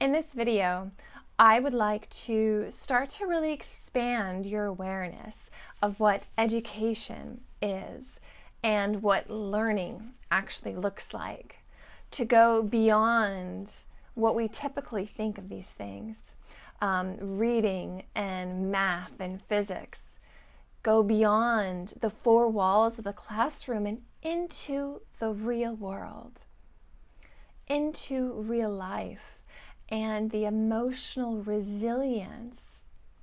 In this video, I would like to start to really expand your awareness of what education is and what learning actually looks like, to go beyond what we typically think of these things, reading and math and physics, go beyond the four walls of a classroom and into the real world, into real life, and the emotional resilience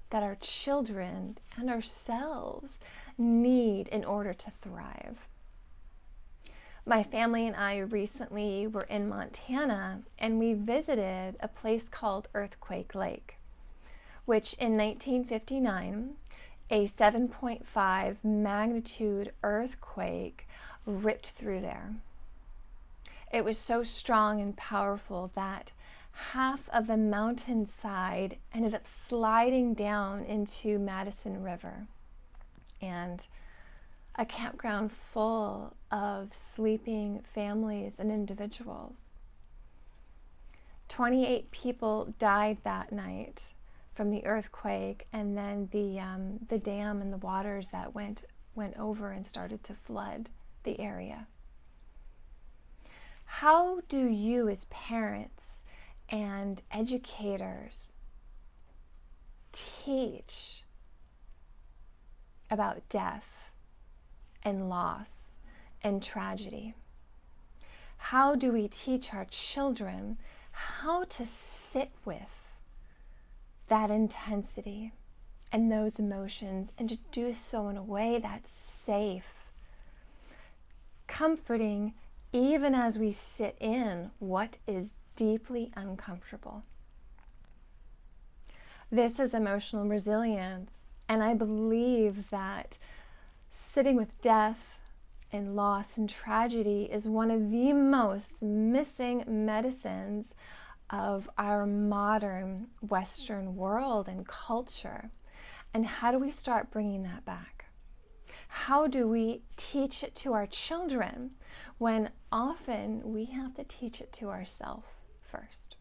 that our children and ourselves need in order to thrive. My family and I recently were in Montana, and we visited a place called Earthquake Lake, which in 1959, a 7.5 magnitude earthquake ripped through there. It was so strong and powerful that half of the mountainside ended up sliding down into Madison River, and a campground full of sleeping families and individuals. 28 people died that night from the earthquake, and then the dam and the waters that went over and started to flood the area. How do you, as parents and educators, teach about death and loss and tragedy? How do we teach our children how to sit with that intensity and those emotions, and to do so in a way that's safe, comforting, even as we sit in what is deeply uncomfortable? This is emotional resilience, and I believe that sitting with death and loss and tragedy is one of the most missing medicines of our modern Western world and culture. And how do we start bringing that back? How do we teach it to our children when often we have to teach it to ourselves first?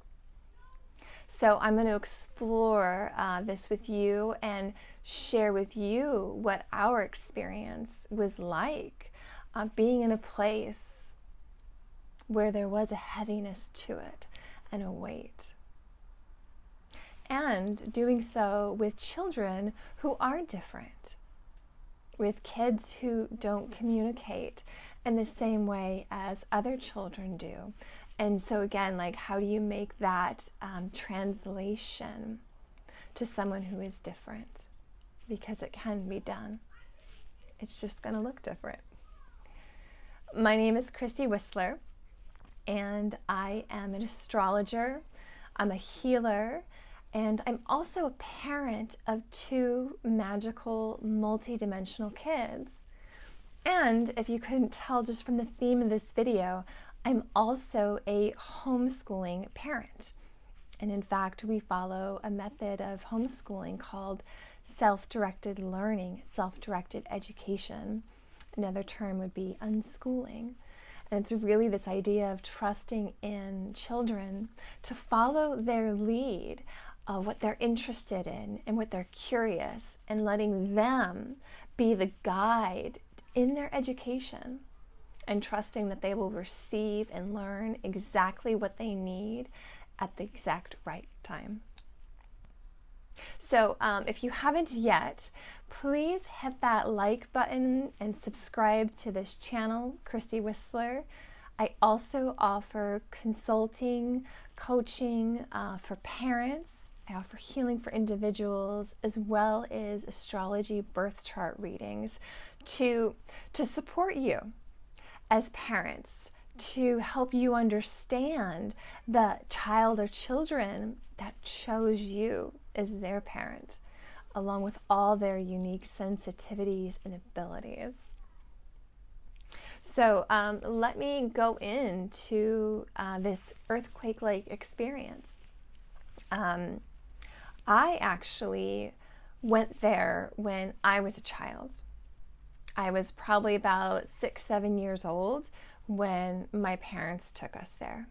So I'm going to explore this with you and share with you what our experience was like being in a place where there was a heaviness to it and a weight. And doing so with children who are different, with kids who don't communicate in the same way as other children do. And so again, like, how do you make that translation to someone who is different? Because it can be done. It's just going to look different. My name is Chrissy Whistler, and I am an astrologer. I'm a healer, and I'm also a parent of two magical, multidimensional kids. And if you couldn't tell just from the theme of this video, I'm also a homeschooling parent. And in fact, we follow a method of homeschooling called self-directed learning, self-directed education. Another term would be unschooling. And it's really this idea of trusting in children to follow their lead of what they're interested in and what they're curious, and letting them be the guide in their education, and trusting that they will receive and learn exactly what they need at the exact right time. So if you haven't yet, please hit that like button and subscribe to this channel, Chrissy Whistler. I also offer consulting, coaching for parents. I offer healing for individuals, as well as astrology birth chart readings to support you as parents, to help you understand the child or children that chose you as their parent, along with all their unique sensitivities and abilities. So let me go into this Earthquake Lake experience. I actually went there when I was a child. I was probably about 6, 7 years old when my parents took us there.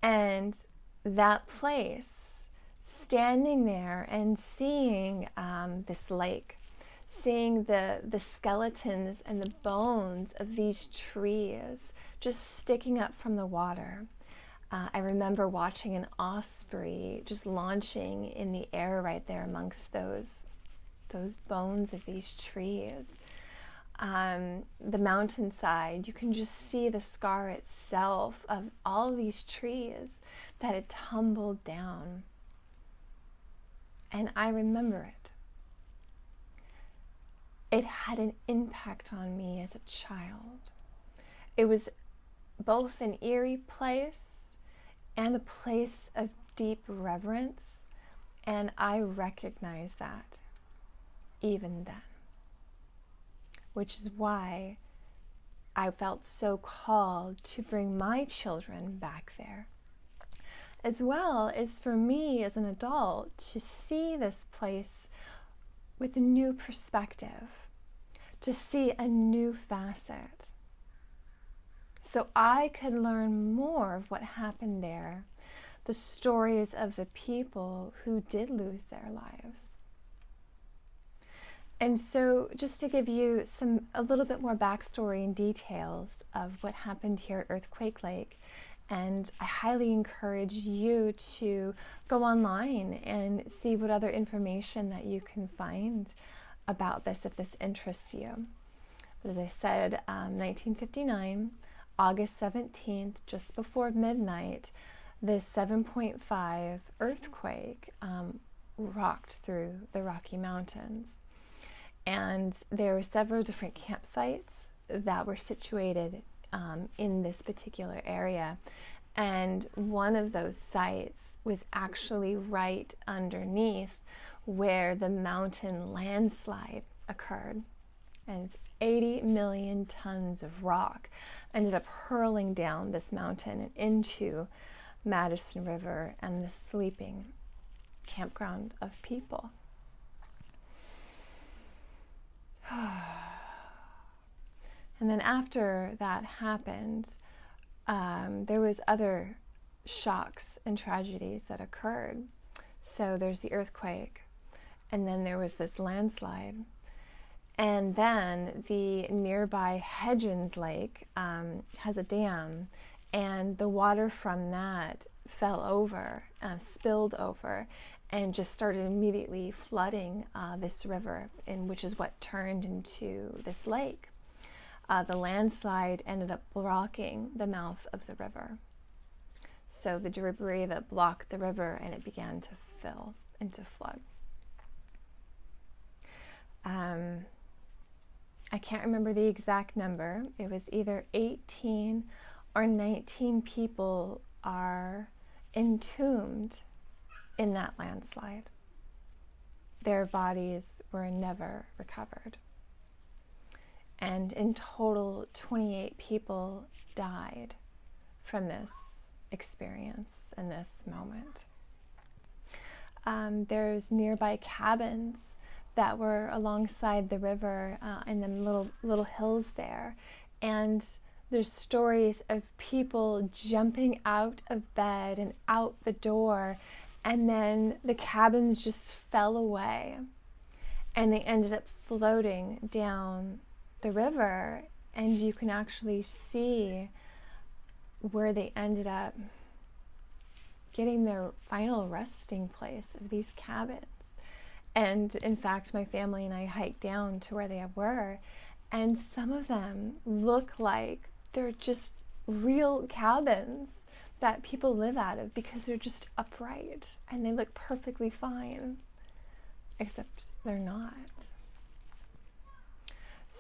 And that place, standing there and seeing this lake, seeing the skeletons and the bones of these trees just sticking up from the water. I remember watching an osprey just launching in the air right there amongst those bones of these trees. The mountainside, you can just see the scar itself of all these trees that had tumbled down. And I remember it. It had an impact on me as a child. It was both an eerie place and a place of deep reverence, and I recognize that even then, which is why I felt so called to bring my children back there, as well as for me as an adult to see this place with a new perspective, to see a new facet, so I could learn more of what happened there, the stories of the people who did lose their lives. And so just to give you a little bit more backstory and details of what happened here at Earthquake Lake, and I highly encourage you to go online and see what other information that you can find about this if this interests you. But as I said, 1959, August 17th, just before midnight, this 7.5 earthquake rocked through the Rocky Mountains. And there were several different campsites that were situated in this particular area. And one of those sites was actually right underneath where the mountain landslide occurred. And it's 80 million tons of rock ended up hurling down this mountain and into Madison River and the sleeping campground of people. And then after that happened, there was other shocks and tragedies that occurred. So there's the earthquake, and then there was this landslide. And then the nearby Hedgens Lake has a dam, and the water from that fell over, spilled over, and just started immediately flooding this river, which is what turned into this lake. The landslide ended up blocking the mouth of the river. So the debris that blocked the river, and it began to fill and to flood. I can't remember the exact number. It was either 18 or 19 people are entombed in that landslide. Their bodies were never recovered. And in total, 28 people died from this experience and this moment. There's nearby cabins that were alongside the river in the little hills there. And there's stories of people jumping out of bed and out the door, and then the cabins just fell away and they ended up floating down the river, and you can actually see where they ended up getting their final resting place of these cabins. And in fact, my family and I hiked down to where they were, and some of them look like they're just real cabins that people live out of, because they're just upright and they look perfectly fine, except they're not.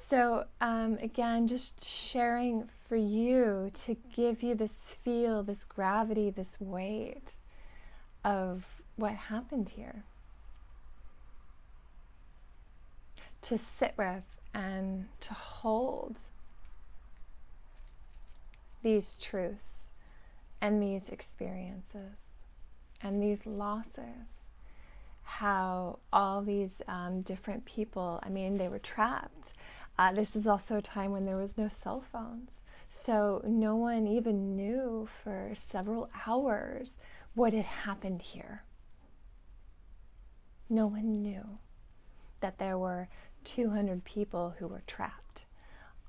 So again, just sharing for you to give you this feel, this gravity, this weight of what happened here. To sit with and to hold these truths and these experiences and these losses. How all these different people, they were trapped. This is also a time when there was no cell phones. So no one even knew for several hours what had happened here. No one knew that there were 200 people who were trapped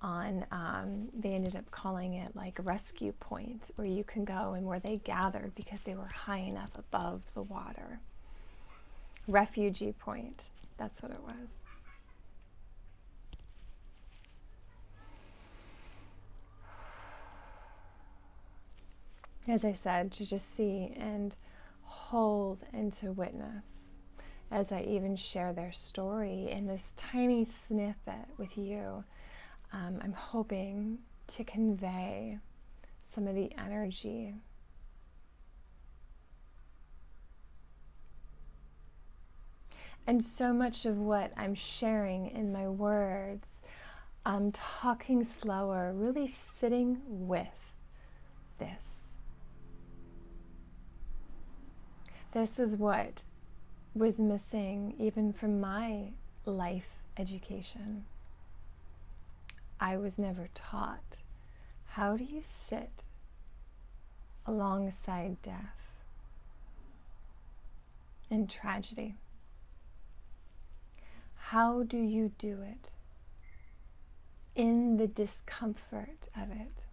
on, they ended up calling it like a rescue point, where you can go and where they gathered because they were high enough above the water. Refugee point, that's what it was. As I said, to just see and hold and to witness, as I even share their story in this tiny snippet with you, I'm hoping to convey some of the energy. And so much of what I'm sharing in my words, I'm talking slower, really sitting with this. This is what was missing even from my life education. I was never taught, how do you sit alongside death and tragedy? How do you do it in the discomfort of it?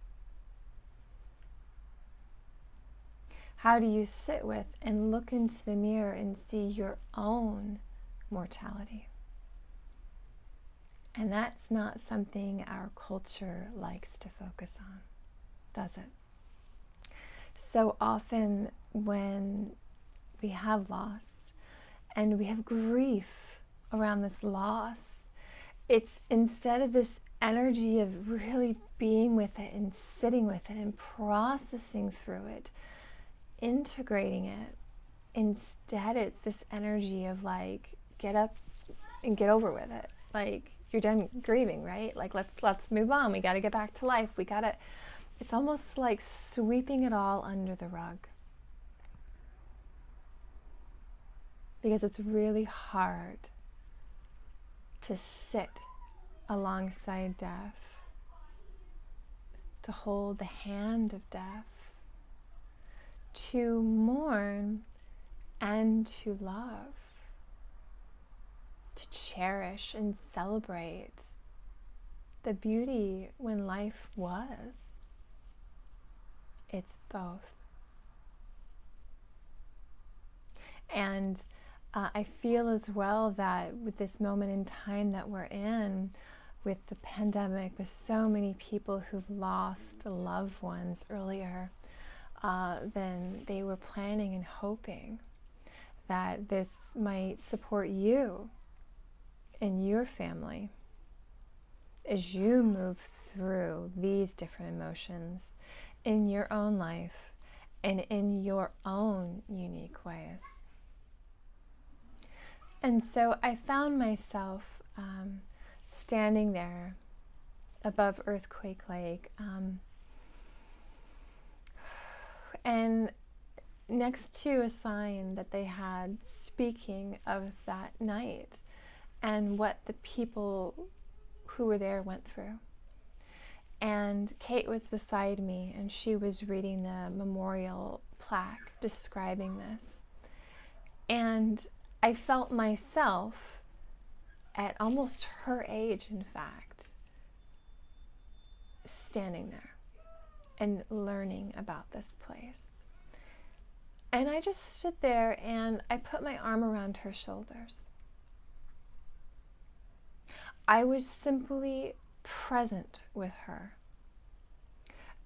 How do you sit with and look into the mirror and see your own mortality? And that's not something our culture likes to focus on, does it? So often when we have loss and we have grief around this loss, it's instead of this energy of really being with it and sitting with it and processing through it, integrating it, instead it's this energy of like, get up and get over with it. Like, you're done grieving, right? Like, let's move on. We got to get back to life. It's almost like sweeping it all under the rug. Because it's really hard to sit alongside death, to hold the hand of death, to mourn and to love, to cherish and celebrate the beauty when life was. It's both. And I feel as well that with this moment in time that we're in, with the pandemic, with so many people who've lost loved ones earlier than they were planning and hoping, that this might support you and your family as you move through these different emotions in your own life and in your own unique ways. And so I found myself standing there above Earthquake Lake, and next to a sign that they had speaking of that night and what the people who were there went through. And Kate was beside me, and she was reading the memorial plaque describing this. And I felt myself, at almost her age, in fact, standing there and learning about this place. And I just stood there and I put my arm around her shoulders. I was simply present with her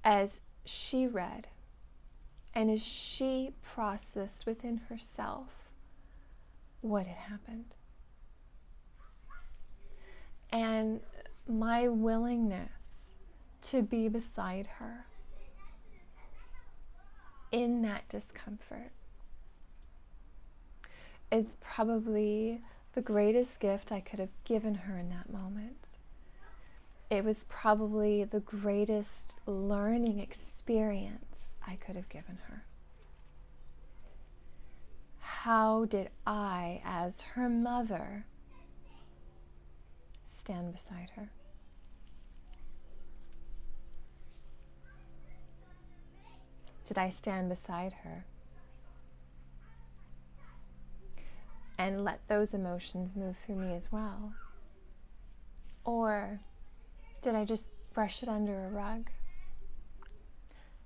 as she read and as she processed within herself what had happened. And my willingness to be beside her in that discomfort is probably the greatest gift I could have given her in that moment. It was probably the greatest learning experience I could have given her. How did I, as her mother, stand beside her? Did I stand beside her and let those emotions move through me as well? Or did I just brush it under a rug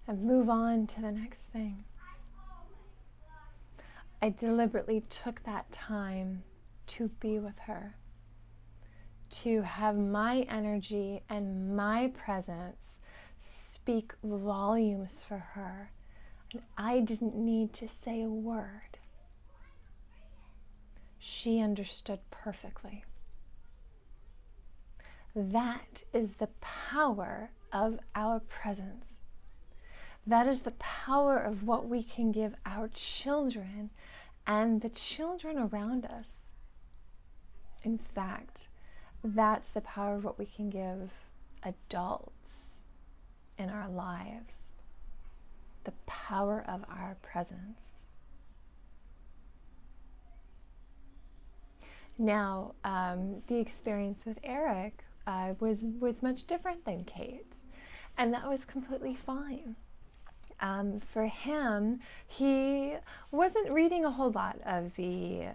and move on to the next thing? I deliberately took that time to be with her, to have my energy and my presence speak volumes for her. And I didn't need to say a word. She understood perfectly. That is the power of our presence. That is the power of what we can give our children and the children around us. In fact, that's the power of what we can give adults in our lives. The power of our presence. Now, the experience with Eric was much different than Kate's, and that was completely fine. For him, he wasn't reading a whole lot of the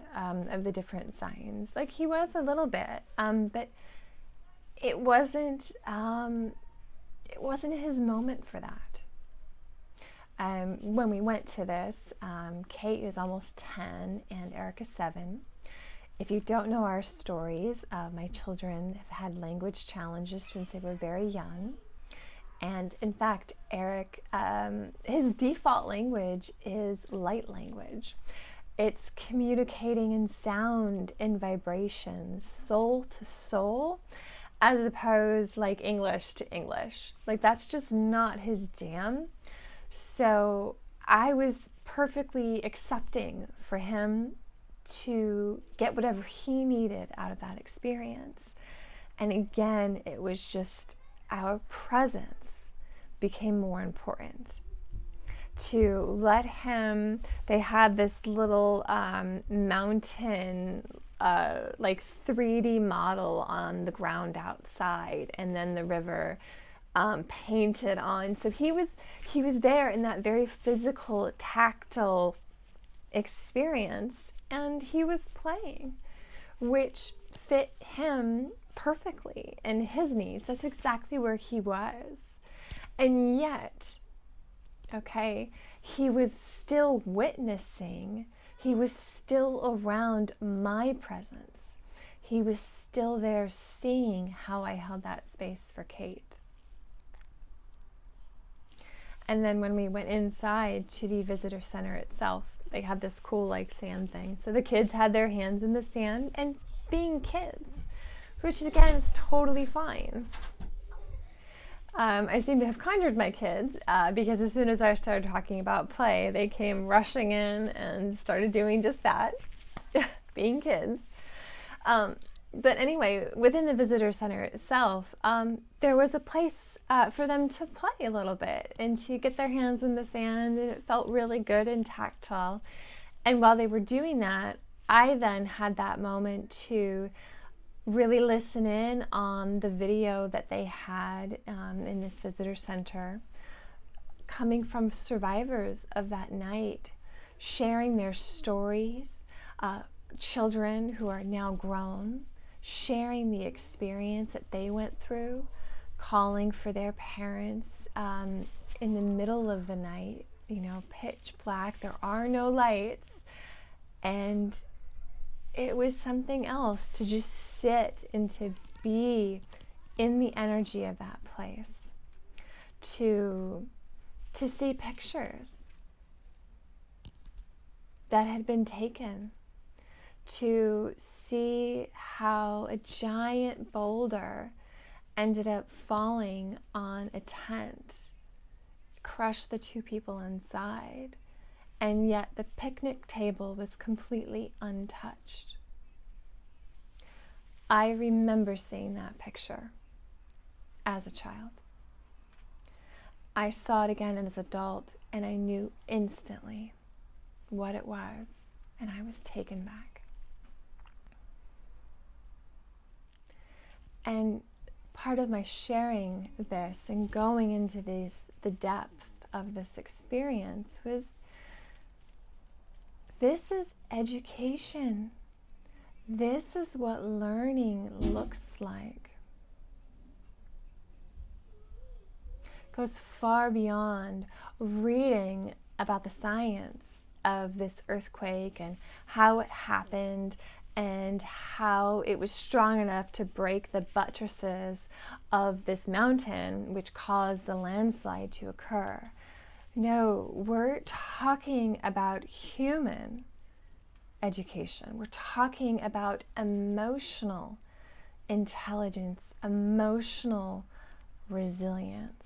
different signs. Like, he was a little bit, but it wasn't his moment for that. When we went to this, Kate is almost 10 and Eric is 7. If you don't know our stories, my children have had language challenges since they were very young. And in fact, Eric, his default language is light language. It's communicating in sound and vibrations, soul to soul, as opposed like English to English. Like, that's just not his jam. So I was perfectly accepting for him to get whatever he needed out of that experience. And again, it was just our presence became more important. To let him, they had this little mountain, like 3D model on the ground outside, and then the river painted on. So he was there in that very physical, tactile experience, and he was playing, which fit him perfectly and his needs. That's exactly where he was. And yet, okay, he was still witnessing, he was still around my presence. He was still there seeing how I held that space for Kate. And then when we went inside to the visitor center itself, they had this cool like sand thing. So the kids had their hands in the sand and being kids, which again is totally fine. I seem to have conjured my kids because as soon as I started talking about play, they came rushing in and started doing just that, being kids. But anyway, within the visitor center itself, there was a place for them to play a little bit and to get their hands in the sand, and it felt really good and tactile. And while they were doing that, I then had that moment to really listen in on the video that they had in this visitor center, coming from survivors of that night, sharing their stories, children who are now grown, sharing the experience that they went through, calling for their parents in the middle of the night, pitch black, there are no lights. And it was something else to just sit and to be in the energy of that place, to see pictures that had been taken, to see how a giant boulder ended up falling on a tent, crushed the 2 people inside, and yet the picnic table was completely untouched. I remember seeing that picture as a child. I saw it again as an adult, and I knew instantly what it was, and I was taken back. And part of my sharing this and going into the depth of this experience was, this is education. This is what learning looks like. It goes far beyond reading about the science of this earthquake and how it happened and how it was strong enough to break the buttresses of this mountain, which caused the landslide to occur. No, we're talking about human education. We're talking about emotional intelligence, emotional resilience.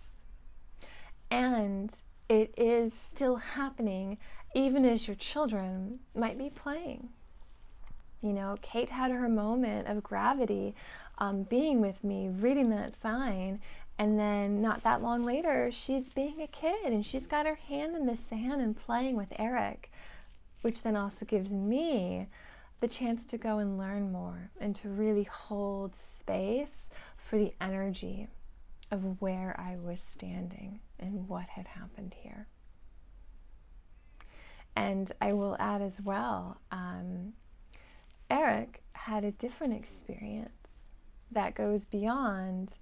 And it is still happening even as your children might be playing. You know, Kate had her moment of gravity being with me, reading that sign, and then not that long later, she's being a kid and she's got her hand in the sand and playing with Eric, which then also gives me the chance to go and learn more and to really hold space for the energy of where I was standing and what had happened here. And I will add as well, Eric had a different experience that goes beyond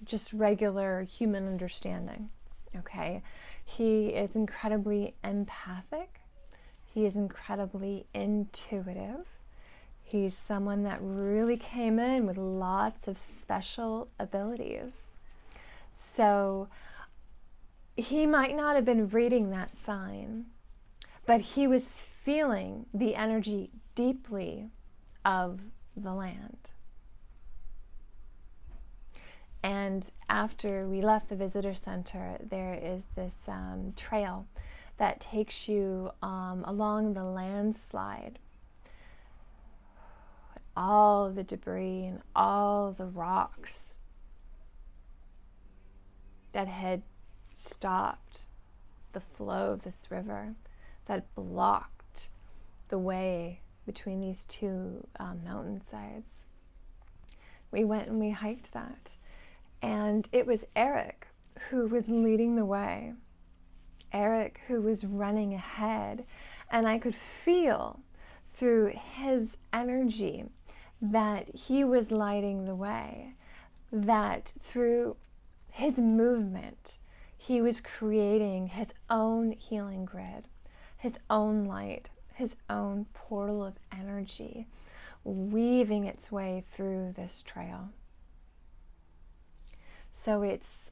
just regular human understanding, okay? He is incredibly empathic. He is incredibly intuitive. He's someone that really came in with lots of special abilities. So he might not have been reading that sign, but he was feeling the energy deeply of the land. And after we left the visitor center, there is this trail that takes you along the landslide. All the debris and all the rocks that had stopped the flow of this river, that blocked the way between these two mountainsides. We went and we hiked that. And it was Eric who was leading the way. Eric who was running ahead. And I could feel through his energy that he was lighting the way, that through his movement, he was creating his own healing grid, his own light, his own portal of energy, weaving its way through this trail. So it's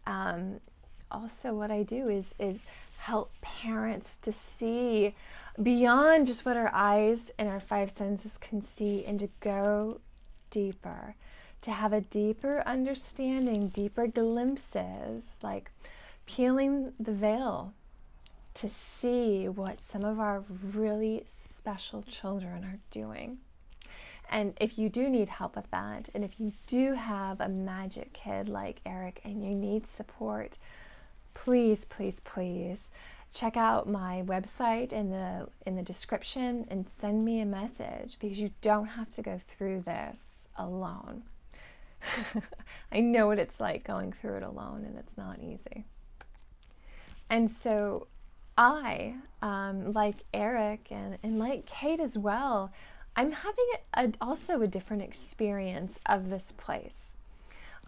also what I do is help parents to see beyond just what our eyes and our five senses can see, and to go deeper, to have a deeper understanding, deeper glimpses, like peeling the veil to see what some of our really special children are doing. And if you do need help with that, and if you do have a magic kid like Eric and you need support, please, please, please check out my website in the description and send me a message, because you don't have to go through this alone. I know what it's like going through it alone, and it's not easy. And so I, like Eric and like Kate as well, I'm having also a different experience of this place.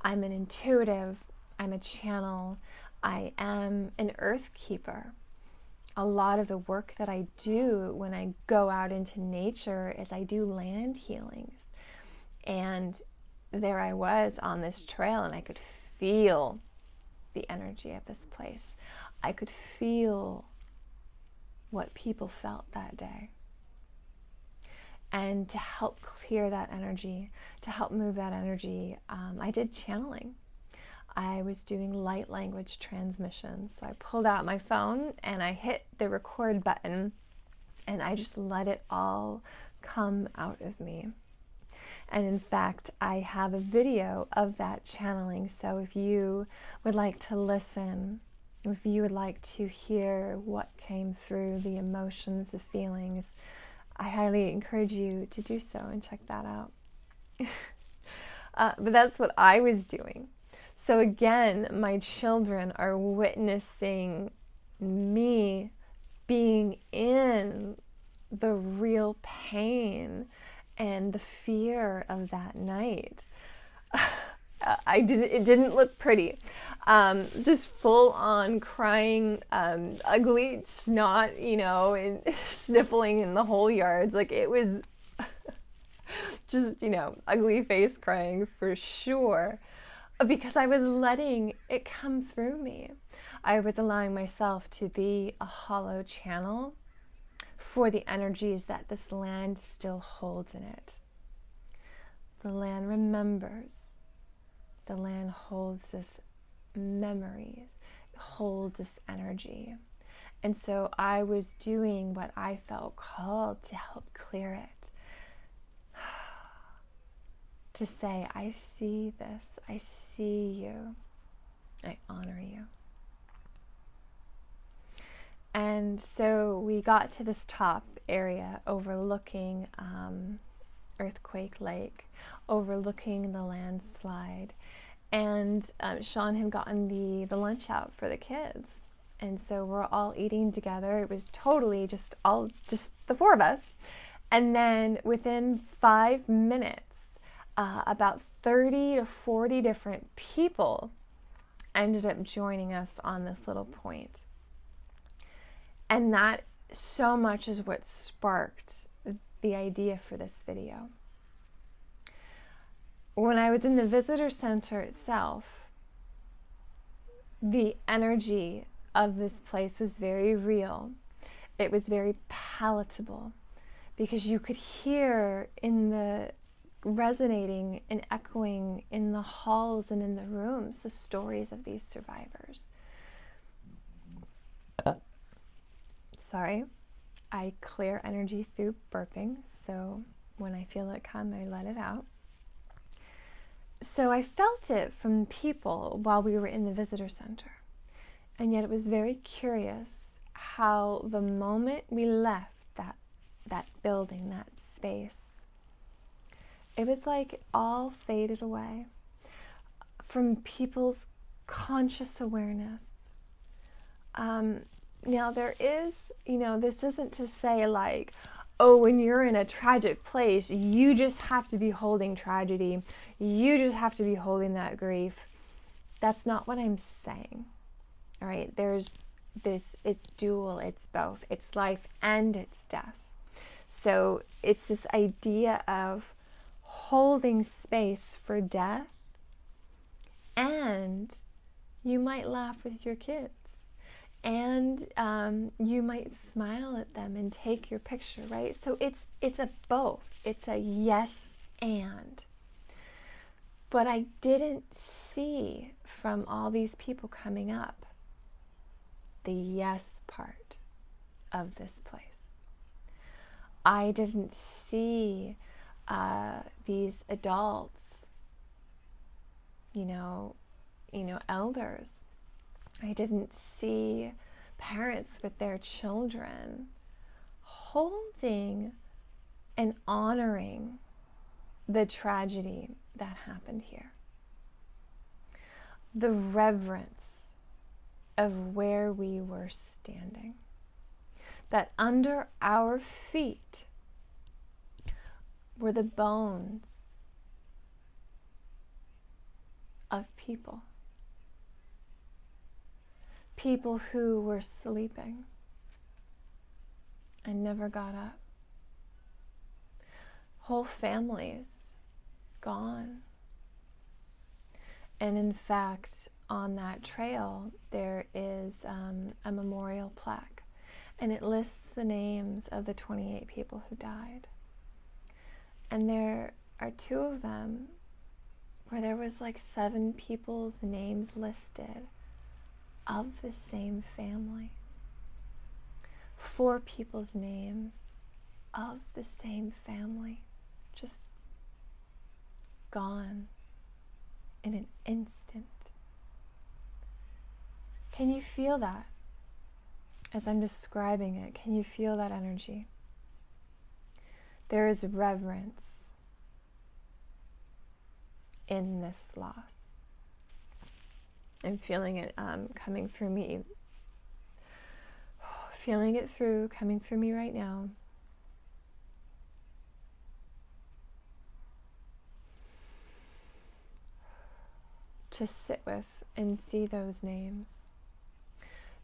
I'm an intuitive, I'm a channel, I am an earth keeper. A lot of the work that I do when I go out into nature is I do land healings. And there I was on this trail, and I could feel the energy of this place. I could feel what people felt that day. And to help clear that energy, to help move that energy, I did channeling. I was doing light language transmissions. So I pulled out my phone and I hit the record button, and I just let it all come out of me. And in fact, I have a video of that channeling. So if you would like to listen, if you would like to hear what came through, the emotions, the feelings, I highly encourage you to do so and check that out. But that's what I was doing. So again, my children are witnessing me being in the real pain and the fear of that night. It didn't look pretty. Just full on crying, ugly snot, and sniffling in the whole yards. Like, it was just, ugly face crying for sure. Because I was letting it come through me. I was allowing myself to be a hollow channel for the energies that this land still holds in it. The land remembers. The land holds this memories, holds this energy. And so I was doing what I felt called to help clear it. To say, I see this, I see you, I honor you. And so we got to this top area overlooking Earthquake Lake, overlooking the landslide. And Sean had gotten the lunch out for the kids. And so we're all eating together. It was totally just the four of us. And then within 5 minutes, about 30 to 40 different people ended up joining us on this little point. And that so much is what sparked the idea for this video. When I was in the visitor center itself, the energy of this place was very real. It was very palatable because you could hear in the resonating and echoing in the halls and in the rooms the stories of these survivors. Sorry, I clear energy through burping, so when I feel it come, I let it out. So I felt it from people while we were in the visitor center, and yet it was very curious how the moment we left that building, that space, it was like it all faded away from people's conscious awareness. Now there is, this isn't to say like, oh, when you're in a tragic place, you just have to be holding tragedy. You just have to be holding that grief. That's not what I'm saying. All right, it's dual, it's both. It's life and it's death. So it's this idea of holding space for death, and you might laugh with your kids, and you might smile at them and take your picture, right? So it's a both. It's a yes and. But I didn't see from all these people coming up the yes part of this place. I didn't see these adults, elders. I didn't see parents with their children holding and honoring the tragedy that happened here. The reverence of where we were standing. That under our feet were the bones of people. People who were sleeping and never got up. Whole families gone. And in fact, on that trail, there is a memorial plaque, and it lists the names of the 28 people who died. And there are 2 of them where there was like 7 people's names listed of the same family. 4 people's names of the same family, just gone in an instant. Can you feel that? As I'm describing it, can you feel that energy? There is reverence in this loss. I'm feeling it coming through me. Feeling it coming through me right now. to sit with and see those names,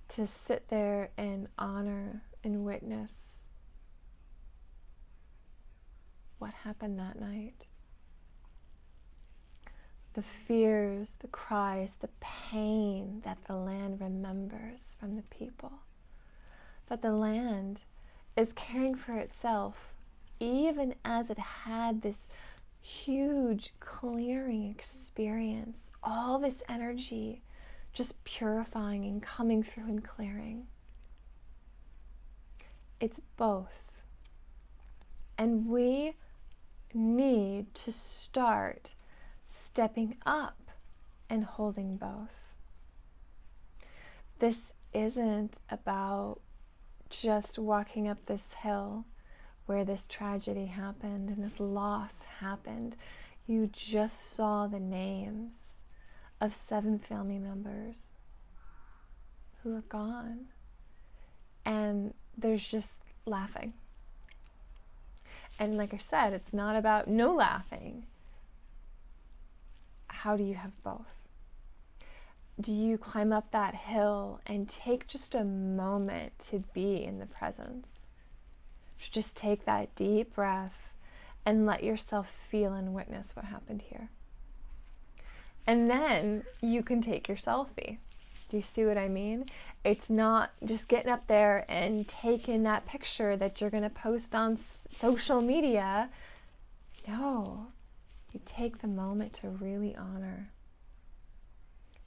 to sit there and honor and witness what happened that night. The fears, the cries, the pain that the land remembers from the people. That the land is caring for itself, even as it had this huge clearing experience, all this energy just purifying and coming through and clearing. It's both. And we need to start stepping up and holding both. This isn't about just walking up this hill where this tragedy happened and this loss happened. You just saw the names of 7 family members who are gone. And there's just laughing. And like I said, it's not about no laughing. How do you have both? Do you climb up that hill and take just a moment to be in the presence? To just take that deep breath and let yourself feel and witness what happened here. And then you can take your selfie. Do you see what I mean? It's not just getting up there and taking that picture that you're going to post on social media. No, you take the moment to really honor,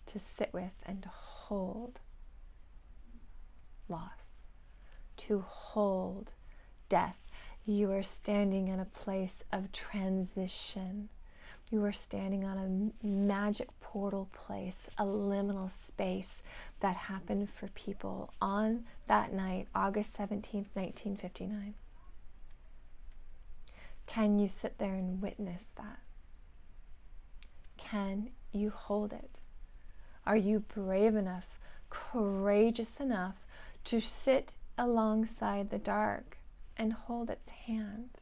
to sit with and to hold loss, to hold death. You are standing in a place of transition. You are standing on a magic portal place, a liminal space that happened for people on that night, August 17th, 1959. Can you sit there and witness that? Can you hold it? Are you brave enough, courageous enough to sit alongside the dark and hold its hand?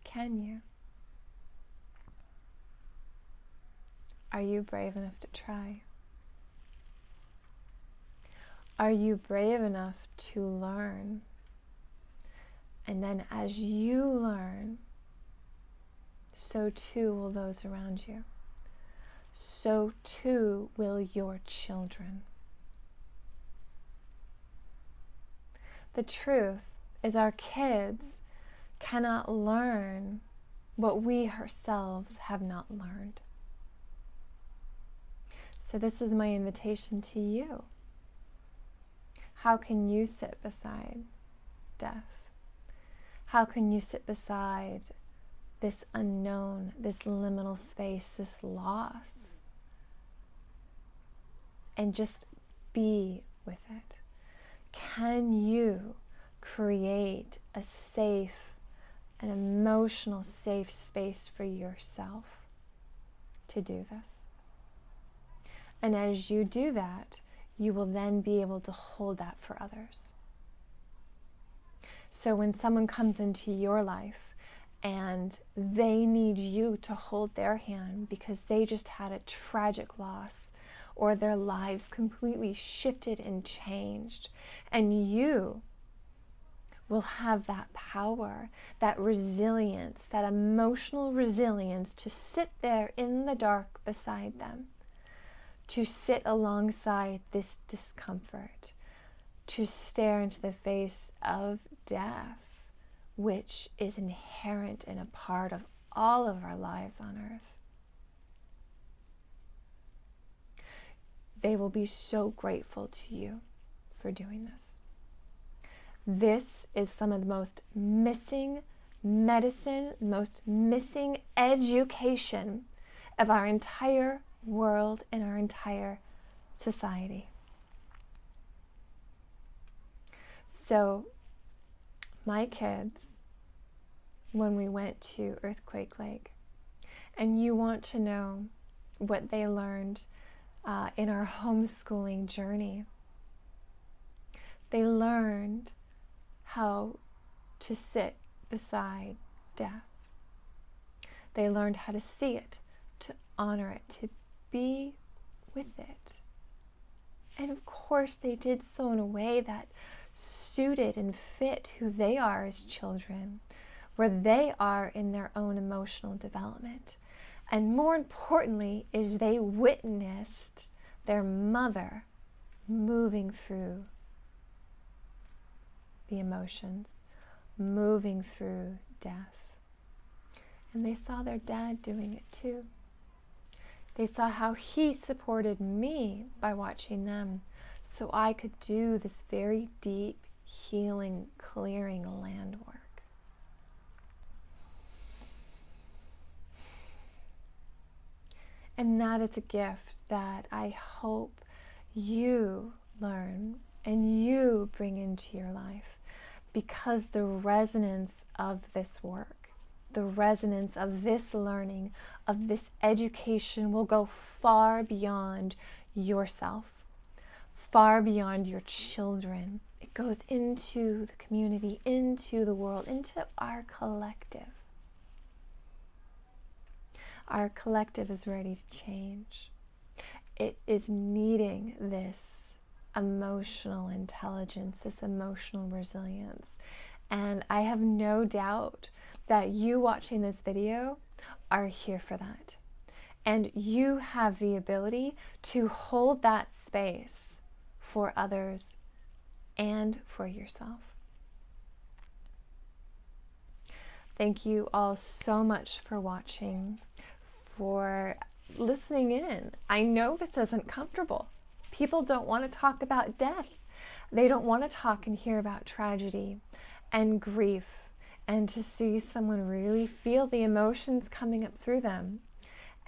Can you? Are you brave enough to try? Are you brave enough to learn? And then as you learn, so too will those around you. So too will your children. The truth is our kids cannot learn what we ourselves have not learned. So this is my invitation to you. How can you sit beside death? How can you sit beside this unknown, this liminal space, this loss, and just be with it? Can you create a safe, an emotional safe space for yourself to do this? And as you do that, you will then be able to hold that for others. So when someone comes into your life and they need you to hold their hand because they just had a tragic loss or their lives completely shifted and changed, and you will have that power, that resilience, that emotional resilience to sit there in the dark beside them, to sit alongside this discomfort, to stare into the face of death, which is inherent and a part of all of our lives on earth. They will be so grateful to you for doing this. This is some of the most missing medicine, most missing education of our entire world and our entire society. So, my kids, when we went to Earthquake Lake, and you want to know what they learned in our homeschooling journey, they learned how to sit beside death. They learned how to see it, to honor it, to be with it. And of course, they did so in a way that suited and fit who they are as children, where they are in their own emotional development. And more importantly, is they witnessed their mother moving through the emotions, moving through death. And they saw their dad doing it too. They saw how he supported me by watching them, so I could do this very deep, healing, clearing land work. And that is a gift that I hope you learn and you bring into your life, because the resonance of this work, the resonance of this learning, of this education will go far beyond yourself, far beyond your children. It goes into the community, into the world, into our collective. Our collective is ready to change. It is needing this emotional intelligence, this emotional resilience. And I have no doubt that you watching this video are here for that. And you have the ability to hold that space for others and for yourself. Thank you all so much for watching, for listening in. I know this isn't comfortable. People don't want to talk about death. They don't want to talk and hear about tragedy and grief, and to see someone really feel the emotions coming up through them.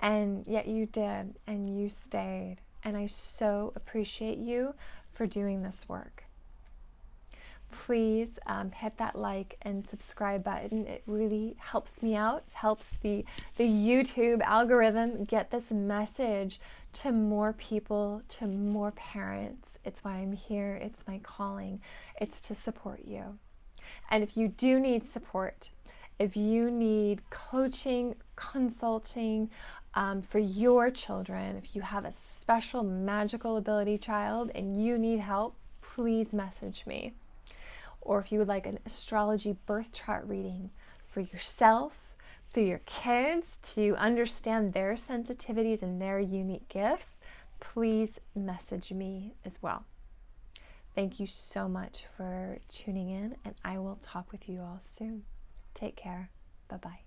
And yet you did, and you stayed. And I so appreciate you for doing this work. Please hit that like and subscribe button. It really helps me out, helps the YouTube algorithm get this message to more people, to more parents. It's why I'm here. It's my calling. It's to support you. And if you do need support, if you need coaching, consulting for your children, if you have a special magical ability child and you need help, please message me. Or if you would like an astrology birth chart reading for yourself, for your kids, to understand their sensitivities and their unique gifts, please message me as well. Thank you so much for tuning in, and I will talk with you all soon. Take care. Bye-bye.